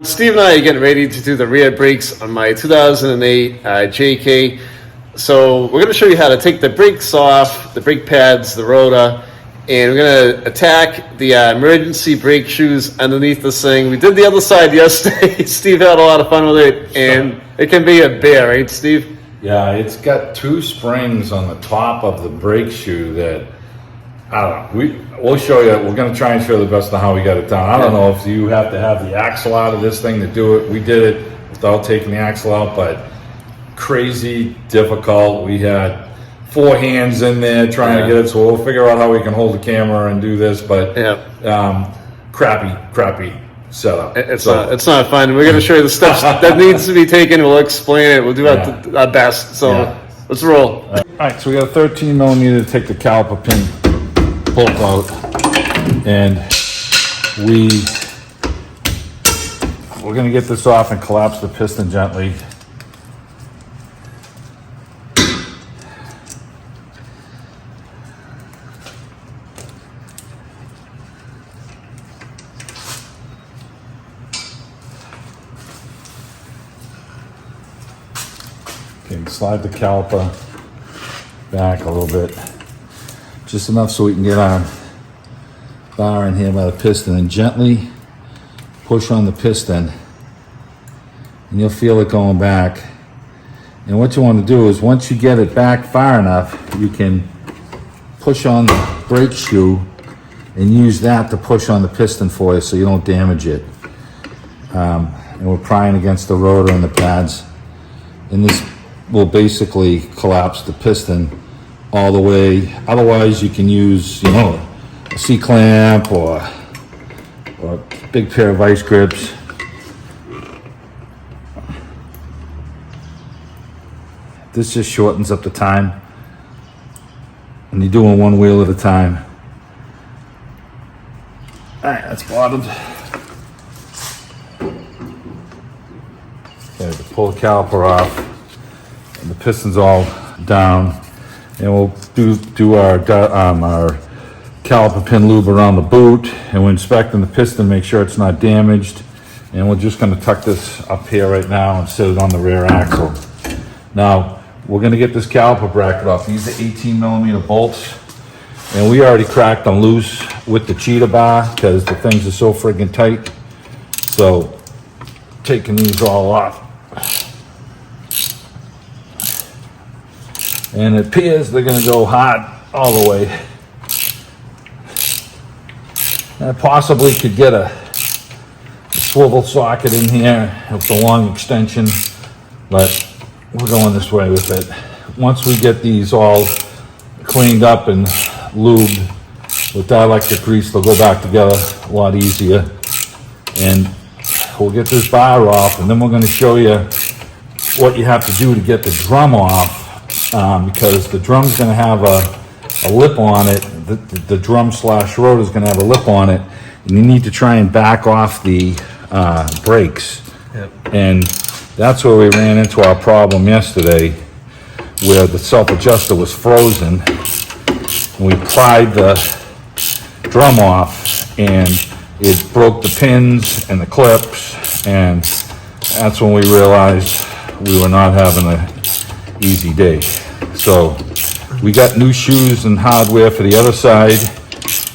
Steve and I are getting ready to do the rear brakes on my 2008 JK. So we're going to show you how to take the brakes off, the brake pads, the rotor, and we're going to attack the emergency brake shoes underneath this thing. We did the other side yesterday. Steve had a lot of fun with it, and it can be a bear, right, Steve? Yeah, it's got two springs on the top of the brake shoe that, I don't know, we'll show you. We're going to try and show the best of how we got it done. I don't know if you have to have the axle out of this thing to do it. We did it without taking the axle out, but crazy difficult. We had 4 hands in there trying to get it, so we'll figure out how we can hold the camera and do this, but crappy setup. It's not fun. We're going to show you the steps that needs to be taken. We'll explain it. We'll do our best. So let's roll. All right, so we got a 13 millimeter to take the caliper pin bolt out, and we're going to get this off and collapse the piston gently. Okay, slide the caliper back a little bit, just enough so we can get our bar in here by the piston, and gently push on the piston, and you'll feel it going back. And what you want to do is, once you get it back far enough, you can push on the brake shoe and use that to push on the piston for you so you don't damage it. And we're prying against the rotor and the pads, and this will basically collapse the piston all the way. Otherwise, you can use, a C-clamp or a big pair of vice grips. This just shortens up the time, and you're doing one wheel at a time. All right, that's bottomed. Okay, to pull the caliper off, and the piston's all down, and we'll do our caliper pin lube around the boot, and we're inspecting the piston, make sure it's not damaged, and we're just going to tuck this up here right now and set it on the rear axle. Now we're going to get this caliper bracket off. These are 18 millimeter bolts, and we already cracked them loose with the cheetah bar because the things are so friggin' tight. So taking these all off, and it appears they're going to go hard all the way. I possibly could get a swivel socket in here with a long extension, but we're going this way with it. Once we get these all cleaned up and lubed with dielectric grease, they'll go back together a lot easier. And we'll get this bar off, and then we're going to show you what you have to do to get the drum off, because the drum's going to have a lip on it. The drum / rotor is going to have a lip on it, and you need to try and back off the brakes. And that's where we ran into our problem yesterday, where the self-adjuster was frozen. We pried the drum off, and it broke the pins and the clips, and that's when we realized we were not having an easy day. So we got new shoes and hardware for the other side,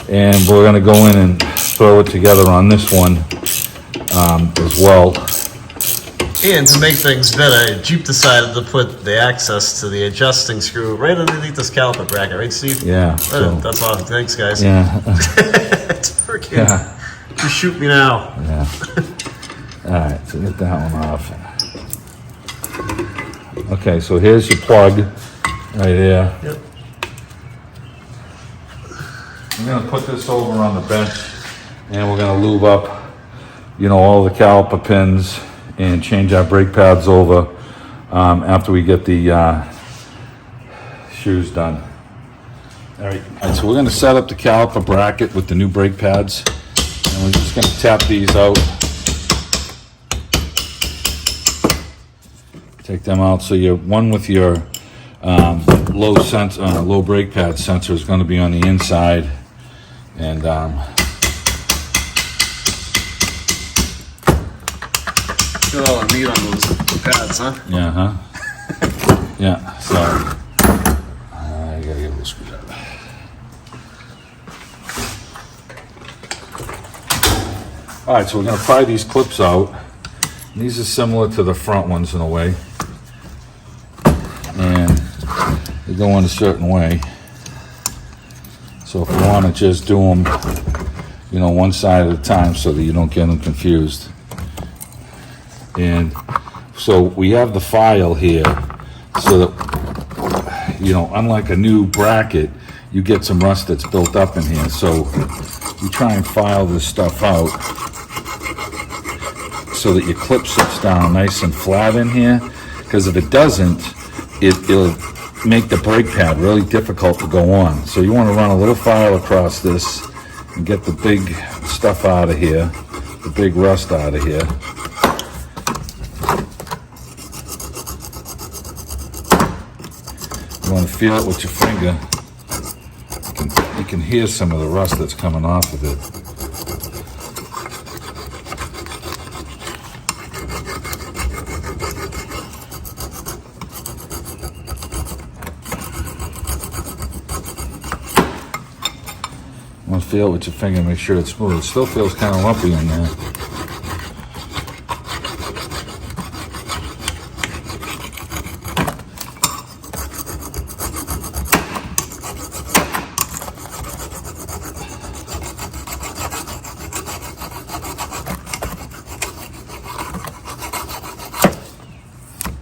and we're going to go in and throw it together on this one as well. And to make things better, Jeep decided to put the access to the adjusting screw right underneath this caliper bracket, right, Steve? Yeah. That's awesome. Thanks, guys. Yeah. It's working. Yeah. Just shoot me now. Yeah. All right, so get that one off. Okay, so here's your plug right here. Yep. I'm going to put this over on the bench, and we're going to lube up, all the caliper pins and change our brake pads over after we get the shoes done. All right, so we're going to set up the caliper bracket with the new brake pads, and we're just going to tap these out. Take them out. So your one with your low brake pad sensor is going to be on the inside, and Got all the meat on those pads, huh? Yeah, huh? Yeah, so I gotta get a little screwdriver. All right, so we're gonna pry these clips out. These are similar to the front ones in a way, and they go in a certain way. So if you want to just do them, you know, one side at a time so that you don't get them confused. And so we have the file here so that, you know, unlike a new bracket, you get some rust that's built up in here. So you try and file this stuff out so that your clip sits down nice and flat in here, because if it doesn't, it'll make the brake pad really difficult to go on. So you want to run a little file across this and get the big stuff out of here, the big rust out of here. You want to feel it with your finger. You can hear some of the rust that's coming off of it. You want to feel it with your finger and make sure it's smooth. It still feels kind of lumpy in there.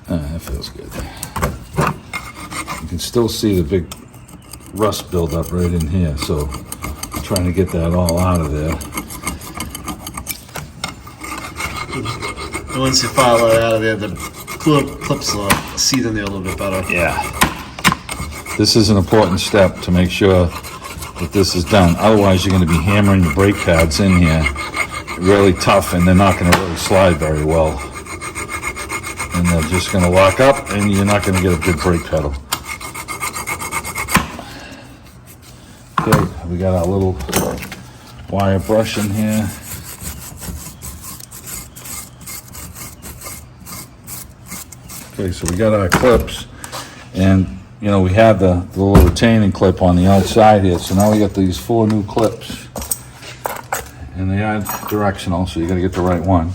That feels good. You can still see the big rust buildup right in here, so I'm trying to get that all out of there. And once you file it out of there, the clips will seat in there a little bit better. Yeah. This is an important step to make sure that this is done. Otherwise, you're going to be hammering the brake pads in here really tough, and they're not going to really slide very well. And they're just going to lock up, and you're not going to get a good brake pedal. Okay, we got our little wire brush in here. Okay, so we got our clips, and you know, we had the little retaining clip on the outside here, so now we got these 4 new clips, and they are directional, so you got to get the right one.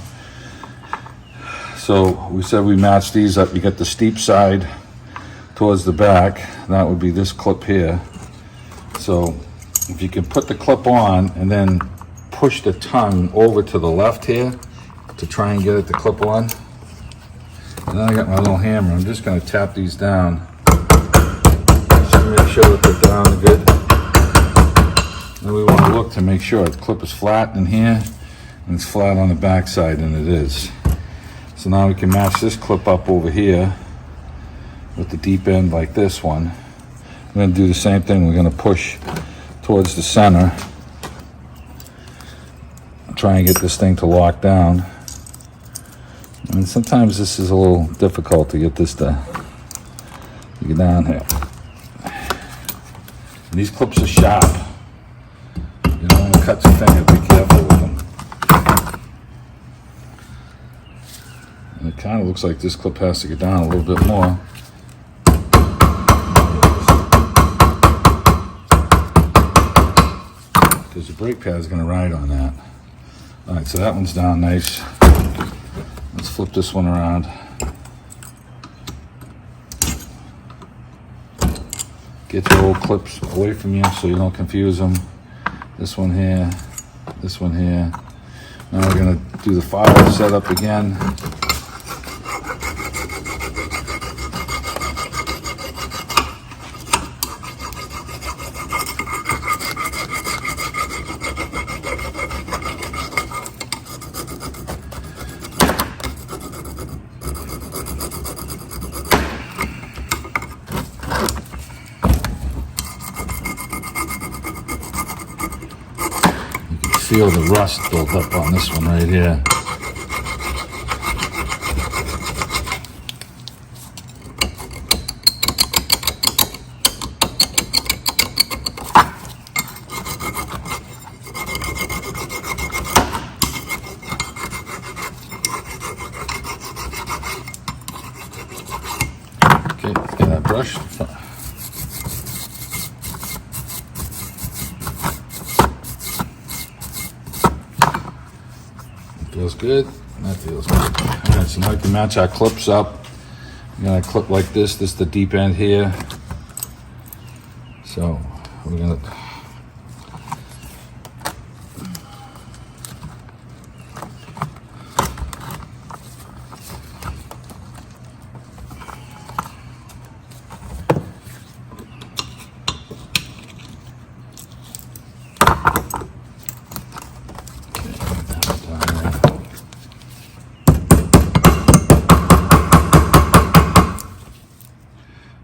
So we said we match these up. You get the steep side towards the back. That would be this clip here. So if you can put the clip on and then push the tongue over to the left here to try and get it to clip on. And then I got my little hammer. I'm just going to tap these down just to make sure that they're down good. Then we want to look to make sure the clip is flat in here and it's flat on the back side, and it is. So now we can match this clip up over here with the deep end like this one. We're going to do the same thing. We're going to push towards the center. Try and get this thing to lock down. And sometimes this is a little difficult to get this to get down here. And these clips are sharp. You don't want to cut your finger. Be careful with them. And it kind of looks like this clip has to get down a little bit more. Because your brake pad is going to ride on that. All right, so that one's down nice. Let's flip this one around. Get your old clips away from you so you don't confuse them. This one here, this one here. Now we're going to do the file setup again. Feel the rust built up on this one right here. brush. Feels good. That feels good. All right, so now we can match our clips up. I'm gonna clip like this. This is the deep end here. So we're gonna.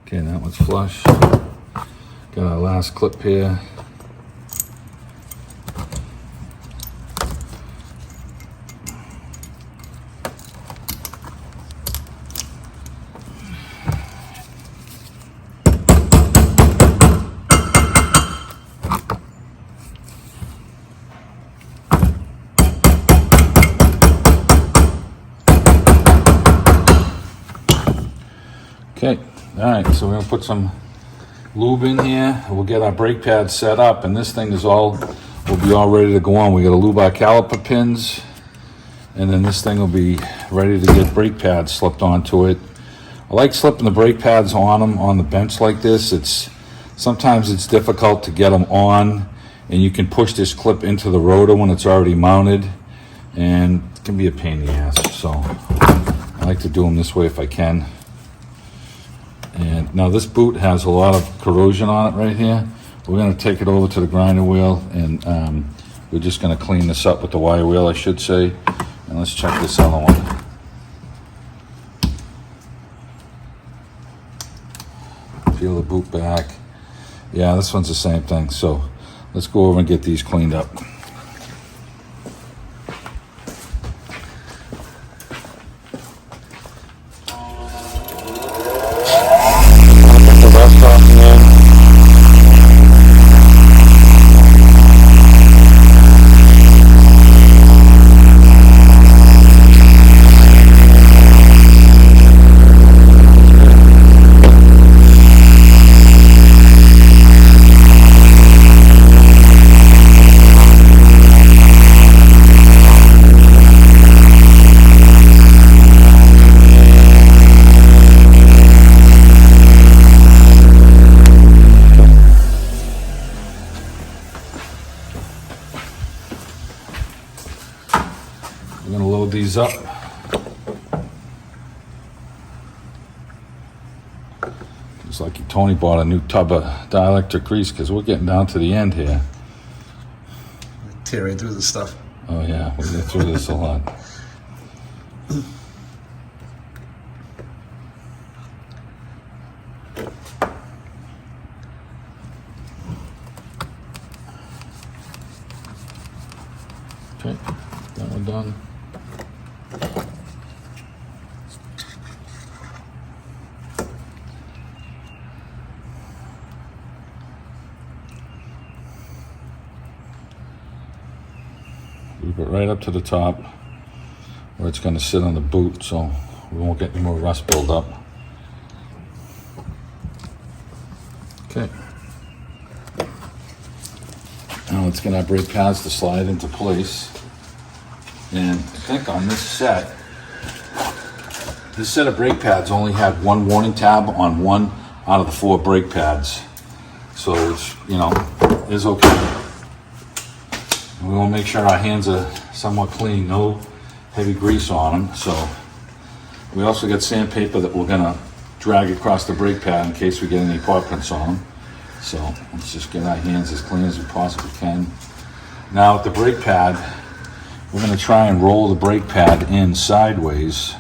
Okay, that one's flush. Got our last clip here. Okay, all right, so we're gonna put some lube in here. We'll get our brake pad set up, and this thing will be all ready to go on. We gotta lube our caliper pins, and then this thing will be ready to get brake pads slipped onto it. I like slipping the brake pads on them on the bench like this. Sometimes it's difficult to get them on, and you can push this clip into the rotor when it's already mounted, and it can be a pain in the ass. So I like to do them this way if I can. And now this boot has a lot of corrosion on it right here. We're going to take it over to the grinder wheel, and we're just going to clean this up with the wire wheel, I should say. And let's check this other one. Peel the boot back. Yeah, this one's the same thing. So let's go over and get these cleaned up. We're going to load these up. Looks like Tony bought a new tub of dielectric grease because we're getting down to the end here. Tear right through the stuff. Oh yeah, we'll get through this a lot. Okay, that one done. Move it right up to the top where it's going to sit on the boot so we won't get any more rust buildup. Okay. Now let's get our brake pads to slide into place. And I think on this set of brake pads only had one warning tab on one out of the 4 brake pads. So it's, is okay. And we want to make sure our hands are somewhat clean, no heavy grease on them. So we also got sandpaper that we're gonna drag across the brake pad in case we get any paw prints on them. So let's just get our hands as clean as we possibly can. Now with the brake pad, we're gonna try and roll the brake pad in sideways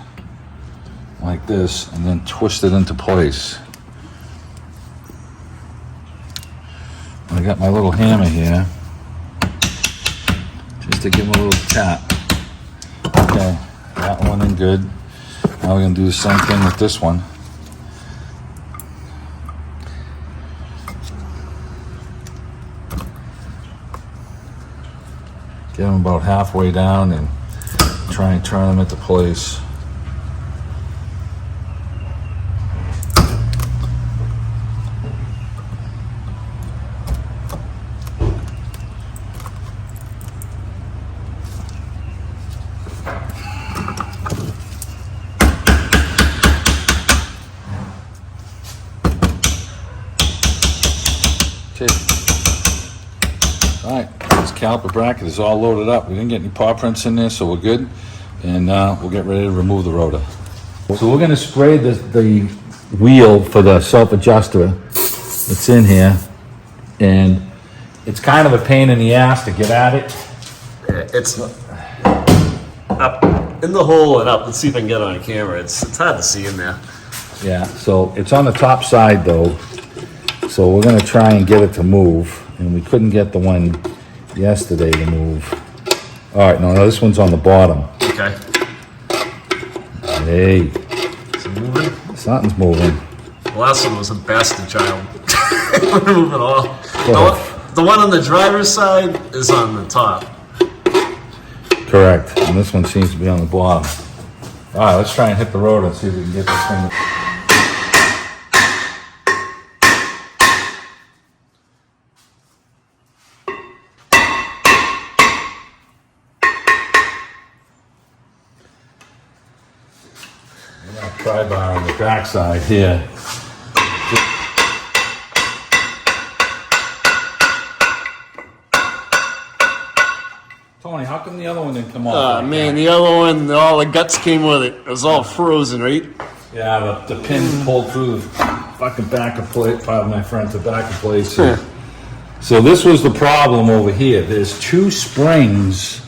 like this and then twist it into place. I got my little hammer here just to give them a little tap. Okay, that one in good. Now we're gonna do the same thing with this one. Get them about halfway down and try and turn them into place. Okay. All right, this caliper bracket is all loaded up. We didn't get any paw prints in there, so we're good. And we'll get ready to remove the rotor. So we're gonna spray the wheel for the self-adjuster that's in here. And it's kind of a pain in the ass to get at it. It's up in the hole and up. Let's see if I can get it on camera. It's hard to see in there. Yeah, so it's on the top side though. So we're gonna try and get it to move. And we couldn't get the one yesterday to move. All right, no, this one's on the bottom. Okay. Hey, Is it moving? something's moving. The last one was a bastard child. It wouldn't move at all. Well, The one on the driver's side is on the top. correct, and this one seems to be on the bottom. All right, let's try and hit the rotor and see if we can get this thing. Pry bar on the back side here. Tony, how come the other one didn't come off? Oh like man, that? the other one, all the guts came with it. It was all frozen, right? Yeah, the pin pulled through the fucking back of plate. Pardon my friend, the back of plate. So this was the problem over here. There's two springs.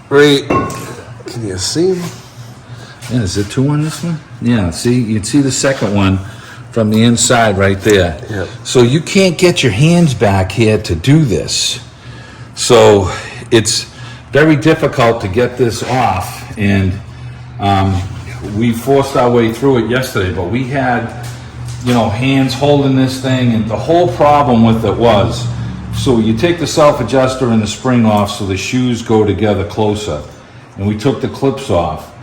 Right. Can you see them? Yeah, is there two on this one? Yeah, see, you can see the second one from the inside right there. Yep. So you can't get your hands back here to do this. So it's very difficult to get this off, and we forced our way through it yesterday, but we had, hands holding this thing, and the whole problem with it was, so you take the self-adjuster and the spring off so the shoes go together closer, and we took the clips off.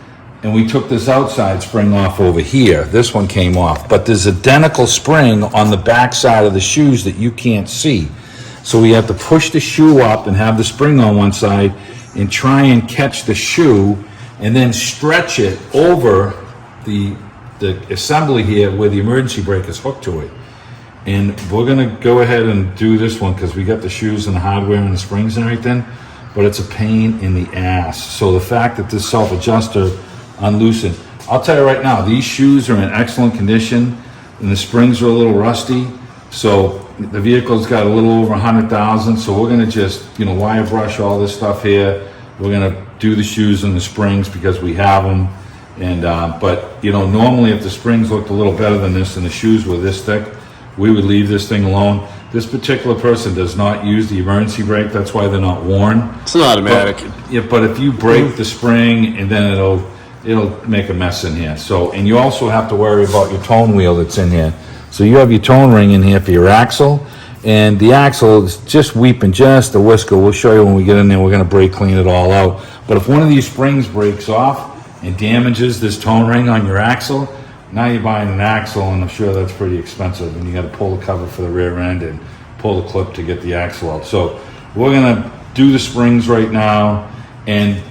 And we took this outside spring off over here. This one came off. But there's identical spring on the back side of the shoes that you can't see. So we have to push the shoe up and have the spring on one side and try and catch the shoe and then stretch it over the assembly here where the emergency brake is hooked to it. And we're gonna go ahead and do this one because we got the shoes and the hardware and the springs and everything, but it's a pain in the ass. So the fact that this self-adjuster unloosened. I'll tell you right now, these shoes are in excellent condition and the springs are a little rusty. So the vehicle's got a little over 100,000. So we're gonna just, wire brush all this stuff here. We're gonna do the shoes and the springs because we have them. And, but normally if the springs looked a little better than this and the shoes were this thick, we would leave this thing alone. This particular person does not use the emergency brake. That's why they're not worn. It's an automatic. But if you break the spring and then it'll make a mess in here. So, and you also have to worry about your tone wheel that's in here. So you have your tone ring in here for your axle, and the axle is just weeping just a whisker. We'll show you when we get in there. We're gonna brake clean it all out. But if one of these springs breaks off and damages this tone ring on your axle, now you're buying an axle, and I'm sure that's pretty expensive, and you gotta pull the cover for the rear end and pull the clip to get the axle out. So we're gonna do the springs right now, and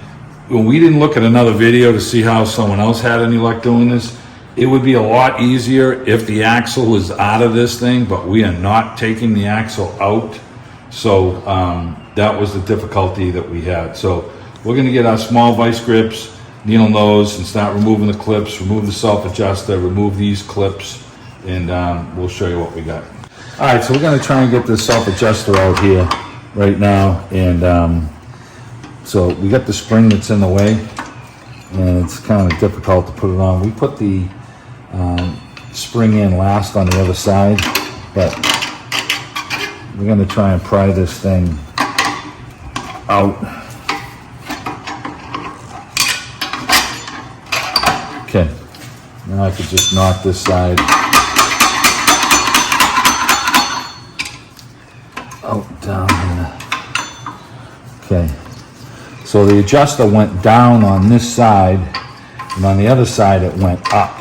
when we didn't look at another video to see how someone else had any luck doing this, it would be a lot easier if the axle was out of this thing, but we are not taking the axle out. So that was the difficulty that we had. So we're gonna get our small vice grips, needle nose, and start removing the clips, remove the self-adjuster, remove these clips, and we'll show you what we got. All right, so we're gonna try and get this self-adjuster out here right now, and so we got the spring that's in the way, and it's kind of difficult to put it on. We put the spring in last on the other side, but we're gonna try and pry this thing out. Okay, now I could just knock this side out, down here. Okay. So the adjuster went down on this side, and on the other side it went up.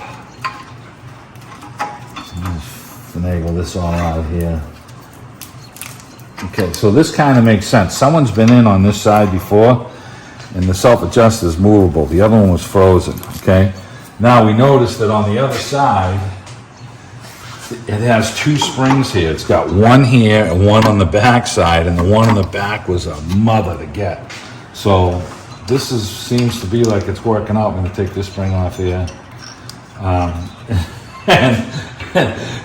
So let's finagle this all out of here. Okay, so this kind of makes sense. Someone's been in on this side before, and the self-adjuster is movable. The other one was frozen, okay? Now we notice that on the other side, it has two springs here. It's got one here and one on the back side, and the one on the back was a mother to get. So this seems to be like it's working out. I'm gonna take this spring off here. And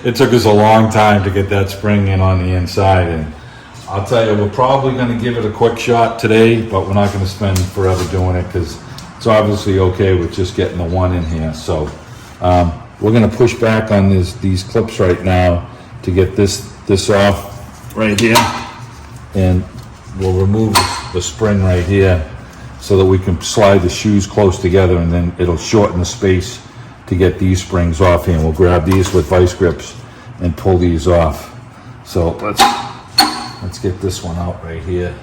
it took us a long time to get that spring in on the inside, and I'll tell you, we're probably gonna give it a quick shot today, but we're not gonna spend forever doing it because it's obviously okay with just getting the one in here. So we're gonna push back on these clips right now to get this off right here, and we'll remove the spring right here so that we can slide the shoes close together, and then it'll shorten the space to get these springs off here. And we'll grab these with vice grips and pull these off. So let's get this one out right here.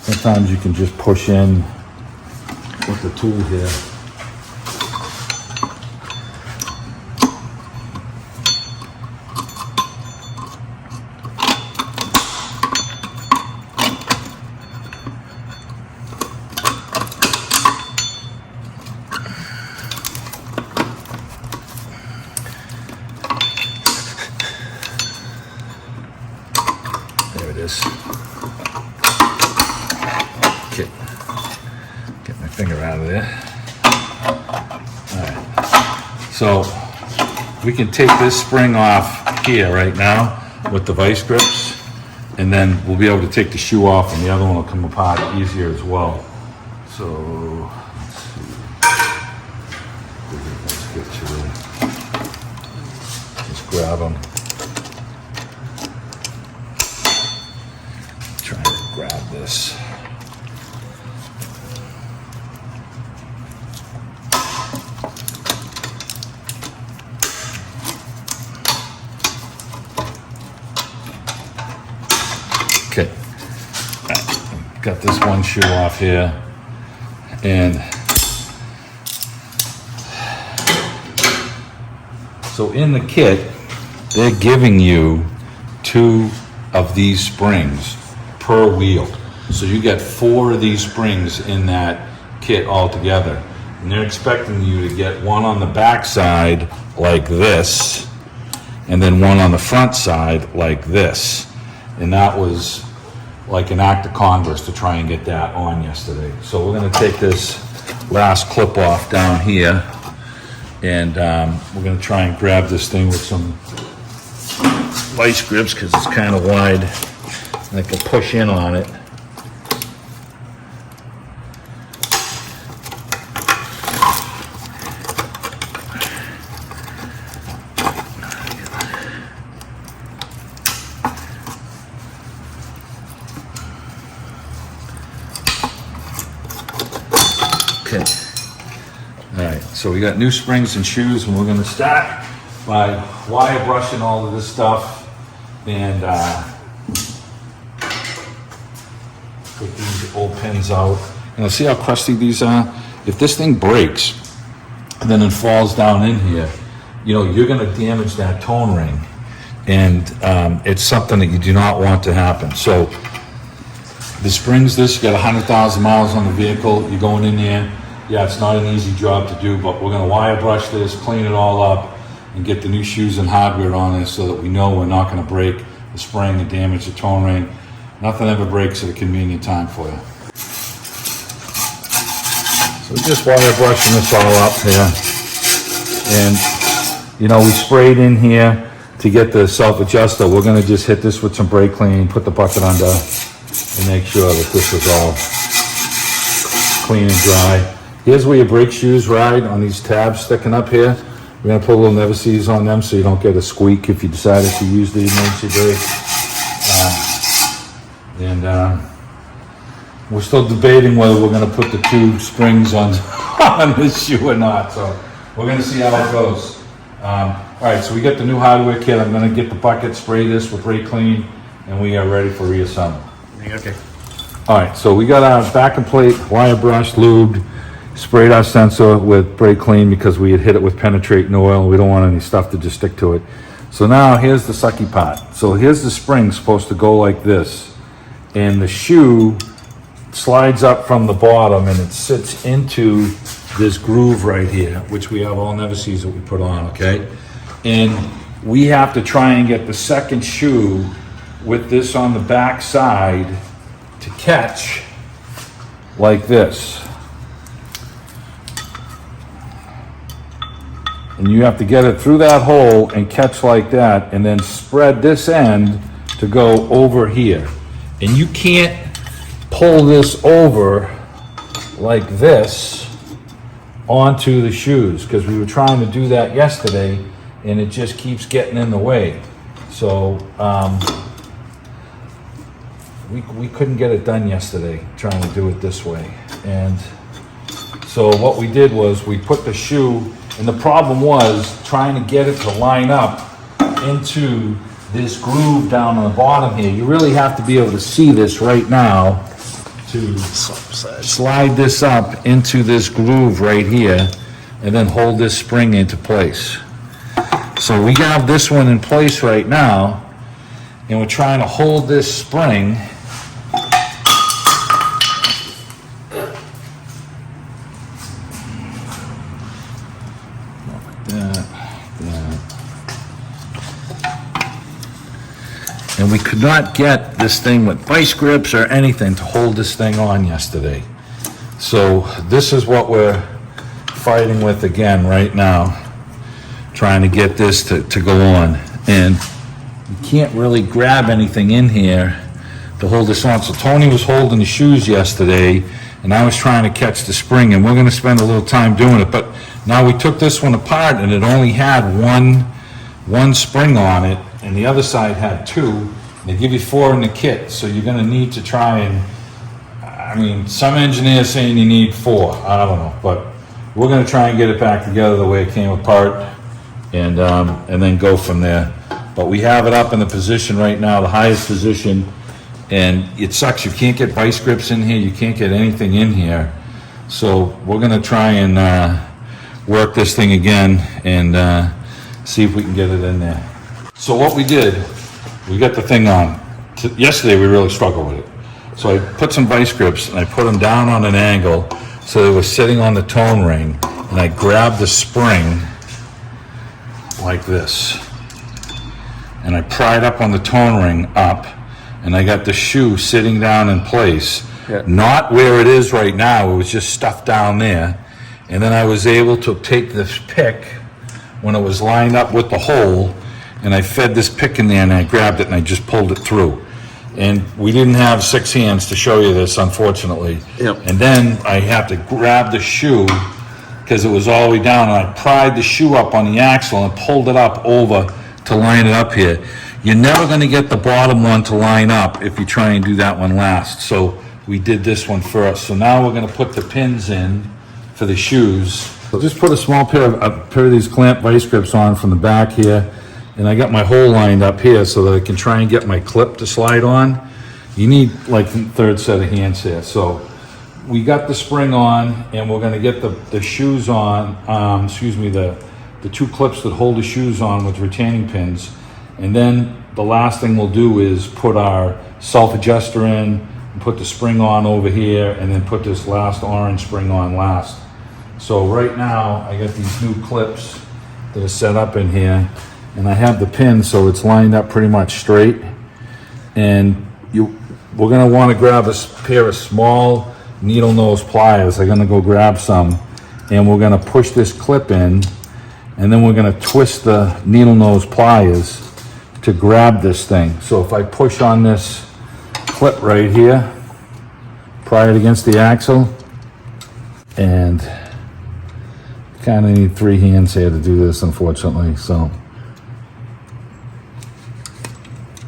Sometimes you can just push in with the tool here. There it is. Okay. Get my finger out of there. All right. So we can take this spring off here right now with the vice grips, and then we'll be able to take the shoe off, and the other one will come apart easier as well. So let's see. Let's get to it. Just grab them. Trying to grab this. Okay, got this one shoe off here, and so in the kit, they're giving you 2 of these springs per wheel. So you get 4 of these springs in that kit altogether. And they're expecting you to get one on the back side like this, and then one on the front side like this. And that was like an act of Congress to try and get that on yesterday. So we're gonna take this last clip off down here, and we're gonna try and grab this thing with some vice grips because it's kind of wide, and I can push in on it. Okay. All right, so we got new springs and shoes, and we're gonna start by wire brushing all of this stuff, and take these old pins out. And see how crusty these are? If this thing breaks and then it falls down in here, you know, you're gonna damage that tone ring, and it's something that you do not want to happen. So the springs, you got 100,000 miles on the vehicle, you're going in there. Yeah, it's not an easy job to do, but we're gonna wire brush this, clean it all up, and get the new shoes and hardware on this so that we know we're not gonna break the spring and damage the tone ring. Nothing ever breaks at a convenient time for you. So we're just wire brushing this all up here. And, you know, we sprayed in here to get the self-adjuster. We're gonna just hit this with some brake clean, put the bucket under, and make sure that this is all clean and dry. Here's where your brake shoes ride, on these tabs sticking up here. We're gonna put a little never sees on them so you don't get a squeak if you decided to use the emergency brake. We're still debating whether we're gonna put the 2 springs on, on this shoe or not, so we're gonna see how it goes. All right, so we got the new hardware kit. I'm gonna get the bucket, spray this with brake clean, and we are ready for reassembly. Okay. All right, so we got our backing plate wire brushed, lubed, sprayed our sensor with brake clean because we had hit it with penetrating oil. We don't want any stuff to just stick to it. So now here's the sucky part. So here's the spring supposed to go like this, and the shoe slides up from the bottom and it sits into this groove right here, which we have all never sees that we put on, okay? And we have to try and get the second shoe with this on the back side to catch like this. And you have to get it through that hole and catch like that, and then spread this end to go over here. And you can't pull this over like this onto the shoes, because we were trying to do that yesterday and it just keeps getting in the way. So we couldn't get it done yesterday trying to do it this way. And so what we did was we put the shoe, and the problem was trying to get it to line up into this groove down on the bottom here. You really have to be able to see this right now to slide this up into this groove right here and then hold this spring into place. So we have this one in place right now, and we're trying to hold this spring and we could not get this thing with vice grips or anything to hold this thing on yesterday. So this is what we're fighting with again right now, trying to get this to go on. And you can't really grab anything in here to hold this on. So Tony was holding the shoes yesterday, and I was trying to catch the spring, and we're gonna spend a little time doing it. But now we took this one apart, and it only had one spring on it, and the other side had two. They give you 4 in the kit, so you're gonna need to try and, I mean, some engineers saying you need 4, I don't know, but we're gonna try and get it back together the way it came apart, and then go from there. But we have it up in the position right now, the highest position, and it sucks, you can't get vice grips in here, you can't get anything in here. So we're gonna try and work this thing again and see if we can get it in there. So what we did, we got the thing on. Yesterday we really struggled with it. So I put some vice grips and I put them down on an angle so they were sitting on the tone ring, and I grabbed the spring like this. And I pried up on the tone ring up, and I got the shoe sitting down in place. Yeah. Not where it is right now, it was just stuff down there. And then I was able to take this pick when it was lined up with the hole, and I fed this pick in there and I grabbed it and I just pulled it through. And we didn't have 6 hands to show you this, unfortunately. Yep. And then I had to grab the shoe because it was all the way down, and I pried the shoe up on the axle and pulled it up over to line it up here. You're never gonna get the bottom one to line up if you try and do that one last. So we did this one first. So now we're gonna put the pins in for the shoes. So just put a small pair of these clamp vice grips on from the back here, and I got my hole lined up here so that I can try and get my clip to slide on. You need like a third set of hands here. So we got the spring on, and we're gonna get the shoes on, the 2 clips that hold the shoes on with retaining pins. And then the last thing we'll do is put our self-adjuster in, and put the spring on over here, and then put this last orange spring on last. So right now, I got these new clips that are set up in here, and I have the pin so it's lined up pretty much straight. And we're gonna wanna grab a pair of small needle nose pliers. I'm gonna go grab some, and we're gonna push this clip in, and then we're gonna twist the needle nose pliers to grab this thing. So if I push on this clip right here, pry it against the axle, and kind of need 3 hands here to do this, unfortunately. So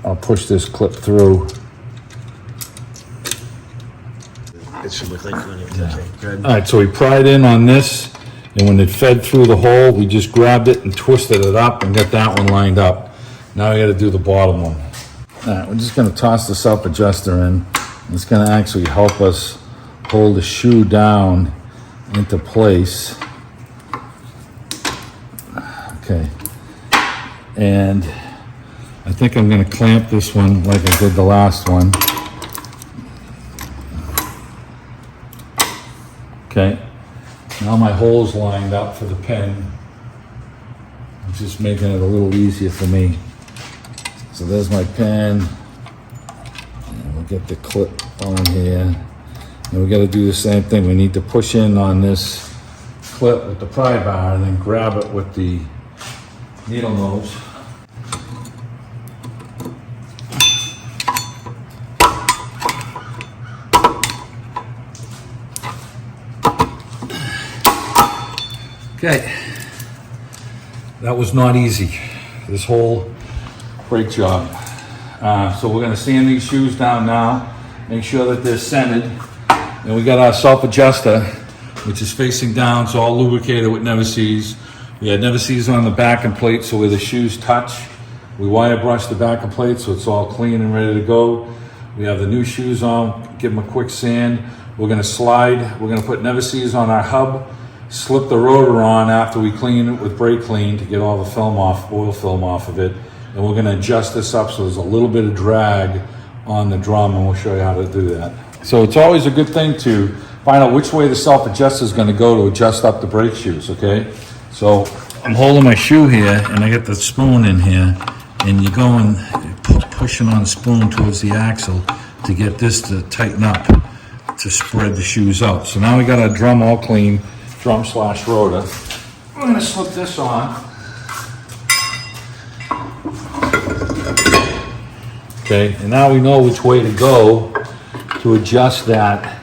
I'll push this clip through. It should look like when you're touching. Good. All right, so we pried in on this, and when it fed through the hole, we just grabbed it and twisted it up and got that one lined up. Now we gotta do the bottom one. All right, we're just gonna toss the self-adjuster in. It's gonna actually help us hold the shoe down into place. Okay. And I think I'm gonna clamp this one like I did the last one. Okay. Now my hole's lined up for the pin. I'm just making it a little easier for me. So there's my pin. And we'll get the clip on here. And we got to do the same thing. We need to push in on this clip with the pry bar and then grab it with the needle nose. Okay, that was not easy, this whole brake job. So we're gonna sand these shoes down now, make sure that they're centered. And we got our self-adjuster, which is facing down, it's all lubricated with never sees. We had never sees on the back and plate, so where the shoes touch, we wire brush the back and plate so it's all clean and ready to go. We have the new shoes on, give them a quick sand. We're gonna slide, we're gonna put never sees on our hub, slip the rotor on after we clean it with brake clean to get all the film off, oil film off of it. And we're gonna adjust this up so there's a little bit of drag on the drum, and we'll show you how to do that. So it's always a good thing to find out which way the self-adjuster is gonna go to adjust up the brake shoes, okay? So I'm holding my shoe here and I got the spoon in here, and you're going, pushing on the spoon towards the axle to get this to tighten up to spread the shoes out. So now we got our drum all clean, drum/rotor. We're gonna slip this on. Okay, and now we know which way to go to adjust that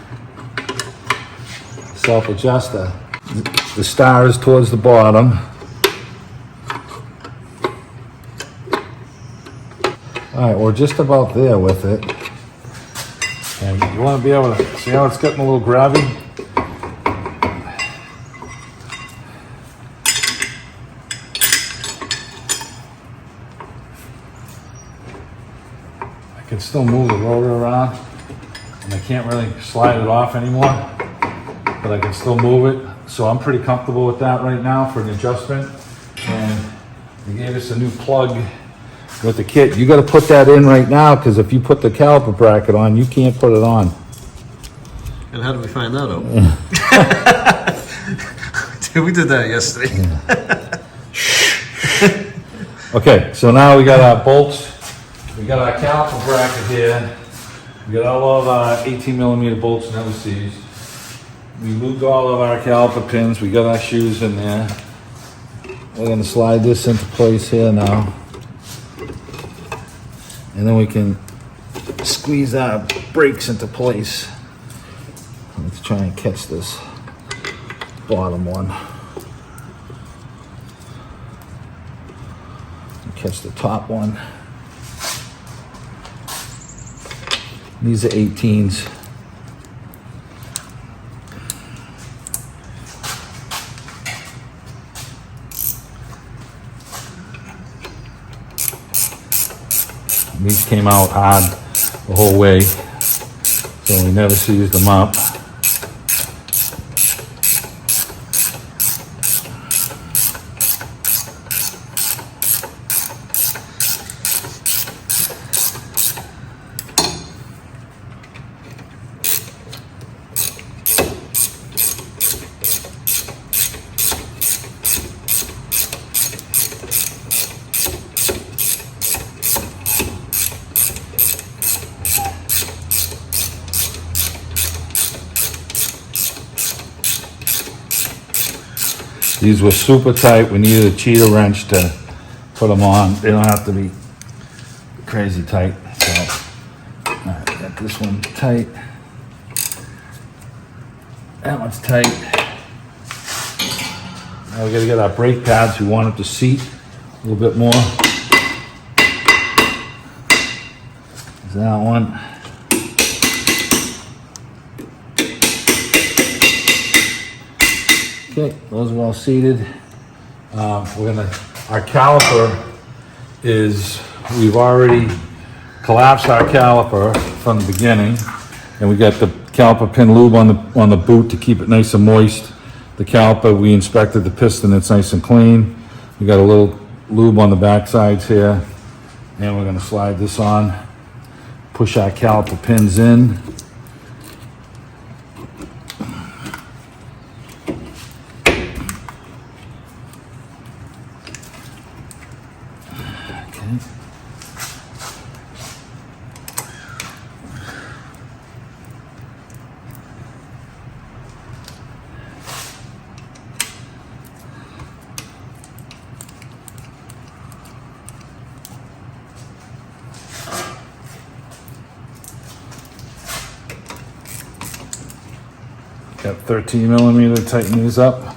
self-adjuster. The star is towards the bottom. All right, we're just about there with it. And you want to be able to see how it's getting a little grabby? I can still move the rotor around, and I can't really slide it off anymore, but I can still move it. So I'm pretty comfortable with that right now for an adjustment. And they gave us a new plug with the kit. You got to put that in right now, because if you put the caliper bracket on, you can't put it on. And how did we find that out? Dude, we did that yesterday. Okay, so now we got our bolts. We got our caliper bracket here. We got all of our 18 millimeter bolts and never sees. We lubed all of our caliper pins. We got our shoes in there. We're gonna slide this into place here now. And then we can squeeze our brakes into place. Let's try and catch this bottom one. Catch the top one. These are 18s. These came out hard the whole way, so we never seized them up. These were super tight. We needed a cheater wrench to put them on. They don't have to be crazy tight. So, all right, got this one tight. That one's tight. Now we gotta get our brake pads. We want it to seat a little bit more. There's that one. Okay, those are all seated. Our caliper is, we've already collapsed our caliper from the beginning, and we got the caliper pin lube on the boot to keep it nice and moist. The caliper, we inspected the piston, it's nice and clean. We got a little lube on the back sides here, and we're gonna slide this on, push our caliper pins in. Got 13 millimeter, tighten these up.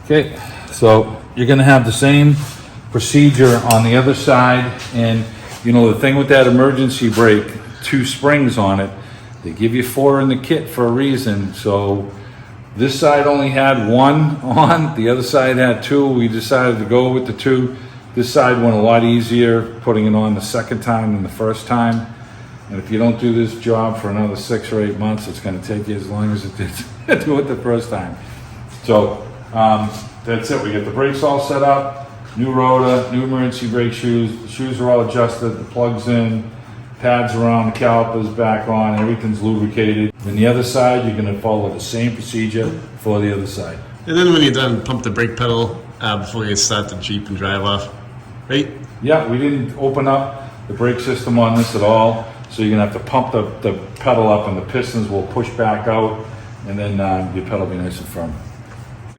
Okay, so you're gonna have the same procedure on the other side, and you know, the thing with that emergency brake, 2 springs on it, they give you 4 in the kit for a reason. So this side only had 1 on, the other side had 2. We decided to go with the 2. This side went a lot easier putting it on the second time than the first time. And if you don't do this job for another 6 or 8 months, it's gonna take you as long as it did to do it the first time. So that's it. We get the brakes all set up, new rotor, new emergency brake shoes. The shoes are all adjusted, the plugs in, pads are on, the calipers back on, everything's lubricated. And the other side, you're gonna follow the same procedure for the other side. And then when you're done, pump the brake pedal before you start the Jeep and drive off, right? Yeah, we didn't open up the brake system on this at all, so you're gonna have to pump the pedal up and the pistons will push back out, and then your pedal will be nice and firm.